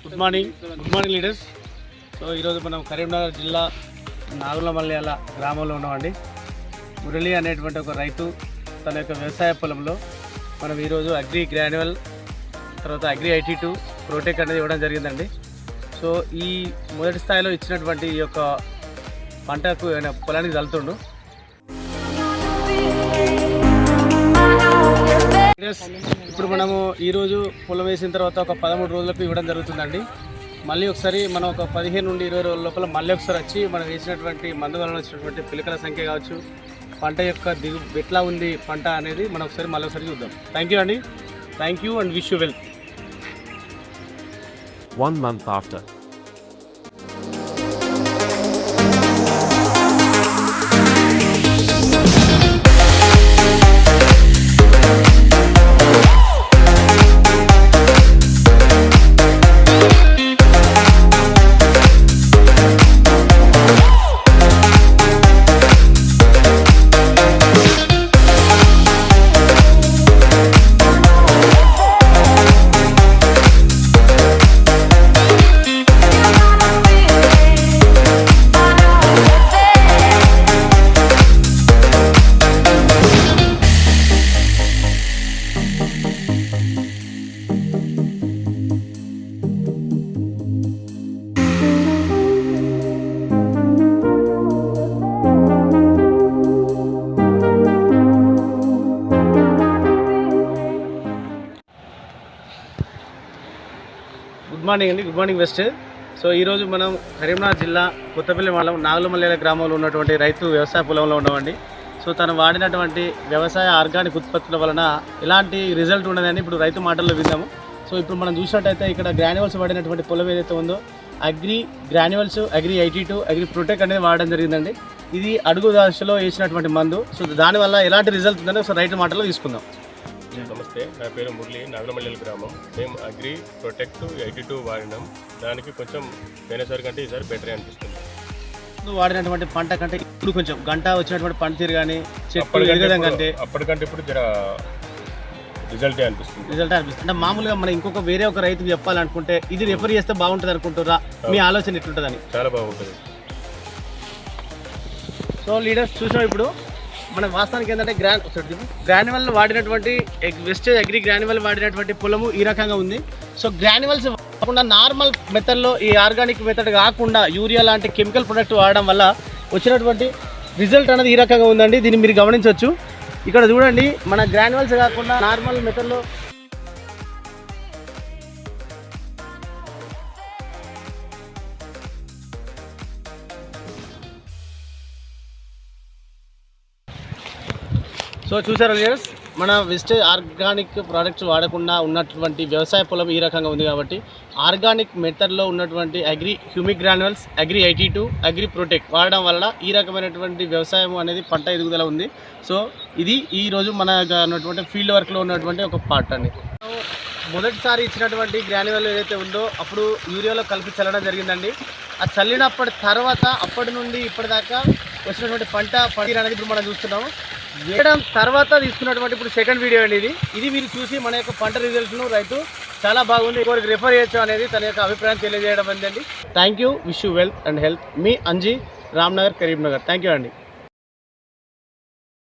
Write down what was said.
Good morning leaders. So ఈరోజు మనం కరీంనగర్ జిల్లా నాగులమల్యాల గ్రామంలో ఉన్నామండి. మురళి అనేటువంటి ఒక రైతు తన యొక్క వ్యవసాయ పొలంలో మనం ఈరోజు అగ్రి గ్రాన్యువల్ తర్వాత అగ్రి 82 ప్రోటెక్ అనేది ఇవ్వడం జరిగిందండి. సో ఈ మొదటి స్థాయిలో ఇచ్చినటువంటి ఈ యొక్క పంటకు పొలానికి చల్లుతుండు. ఇప్పుడు మనము ఈరోజు పొలం వేసిన తర్వాత ఒక 13 రోజులకు ఇవ్వడం జరుగుతుందండి. మళ్ళీ ఒకసారి మనం ఒక 15 నుండి 20 రోజుల లోపల మళ్ళీ ఒకసారి వచ్చి మనం వేసినటువంటి మందు వలన వచ్చినటువంటి పిలకల సంఖ్య కావచ్చు, పంట యొక్క ఎట్లా ఉంది పంట అనేది మనం ఒకసారి మళ్ళీ ఒకసారి చూద్దాం. థ్యాంక్ యూ అండి. Thank you and wish you well. 1 month after. Good morning అండి. Good morning west. సో ఈరోజు మనం కరీంనగర్ జిల్లా కొత్తపల్లి మండలం నాగులమల్యాల గ్రామంలో ఉన్నటువంటి రైతు వ్యవసాయ పొలంలో ఉన్నామండి. సో తను వాడినటువంటి వ్యవసాయ ఆర్గానిక్ ఉత్పత్తుల వలన ఎలాంటి రిజల్ట్ ఉన్నదని ఇప్పుడు రైతు మాటల్లో విన్నాము. సో ఇప్పుడు మనం చూసినట్టయితే ఇక్కడ గ్రాన్యువల్స్ వాడినటువంటి పొలం ఏదైతే ఉందో అగ్రి గ్రాన్యువల్స్, అగ్రి 82, అగ్రి ప్రొటెక్ అనేది వాడడం జరిగిందండి. ఇది అడుగు దశలో వేసినటువంటి మందు. సో దానివల్ల ఎలాంటి రిజల్ట్ ఉందని ఒకసారి రైతు మాటల్లో తీసుకుందాం. నమస్తే, నా పేరు మురళి, నాగులమల్యాల గ్రామం. మేము అగ్రి ప్రొటెక్ట్ 82 వాడినాం. దానికి కొంచెం పోయినసారి కంటే ఈసారి బెటరే అనిపిస్తుంది. వాడినటువంటి పంట కంటే ఇప్పుడు కొంచెం గంట వచ్చినటువంటి పంట తీరు కానీ అప్పటికంటే ఇప్పుడు జర రిజల్ట్ అనిపిస్తుంది. అంటే మామూలుగా మనం ఇంకొక వేరే ఒక రైతుకు చెప్పాలనుకుంటే ఇది రిఫర్ చేస్తే బాగుంటుంది అనుకుంటారా? మీ ఆలోచన ఎట్లుంటుందని? చాలా బాగుంటుంది. సో లీడర్స్ చూసాం ఇప్పుడు మనకు వాస్తవానికి ఏంటంటే గ్రాన్యువల్ వాడినటువంటి వెస్టేజ్ అగ్రి గ్రాన్యువల్ వాడినటువంటి పొలము ఈ రకంగా ఉంది. సో గ్రాన్యువల్స్ కాకుండా నార్మల్ మెథడ్లో ఈ ఆర్గానిక్ మెథడ్ కాకుండా యూరియా లాంటి కెమికల్ ప్రొడక్ట్ వాడడం వల్ల వచ్చినటువంటి రిజల్ట్ అనేది ఈ రకంగా ఉందండి. దీన్ని మీరు గమనించవచ్చు. ఇక్కడ చూడండి, మన గ్రాన్యువల్స్ కాకుండా నార్మల్ మెథడ్లో సో చూసారు లీడర్స్, మన వెస్టేజ్ ఆర్గానిక్ ప్రోడక్ట్స్ వాడకుండా ఉన్నటువంటి వ్యవసాయ పొలం ఈ రకంగా ఉంది. కాబట్టి ఆర్గానిక్ మెథడ్లో ఉన్నటువంటి agri humic granules, agri 82, agri protect వాడడం వల్ల ఈ రకమైనటువంటి వ్యవసాయం అనేది పంట ఎదుగుదల ఉంది. సో ఇది ఈరోజు మన ఉన్నటువంటి ఫీల్డ్ వర్క్లో ఉన్నటువంటి ఒక పార్ట్ అండి. మొదటిసారి ఇచ్చినటువంటి గ్రాన్యువల్ ఏదైతే ఉందో అప్పుడు యూరియాలో కలిపి చల్లడం జరిగిందండి. ఆ చల్లినప్పటి తర్వాత అప్పటి నుండి ఇప్పటిదాకా వచ్చినటువంటి పంట పనితీరు అనేది ఇప్పుడు మనం చూస్తున్నాము. వేయడం తర్వాత తీసుకున్నటువంటి ఇప్పుడు సెకండ్ వీడియో అండి ఇది మీరు చూసి మన యొక్క పంట రిజల్ట్ను రైతు చాలా బాగుంది, ఎవరికి రెఫర్ చేయొచ్చు అనేది తన యొక్క అభిప్రాయం తెలియజేయడం అండి. Thank you, wish you wealth and health. Me Anji, Ramnagar, Karimnagar. Thank you అండి.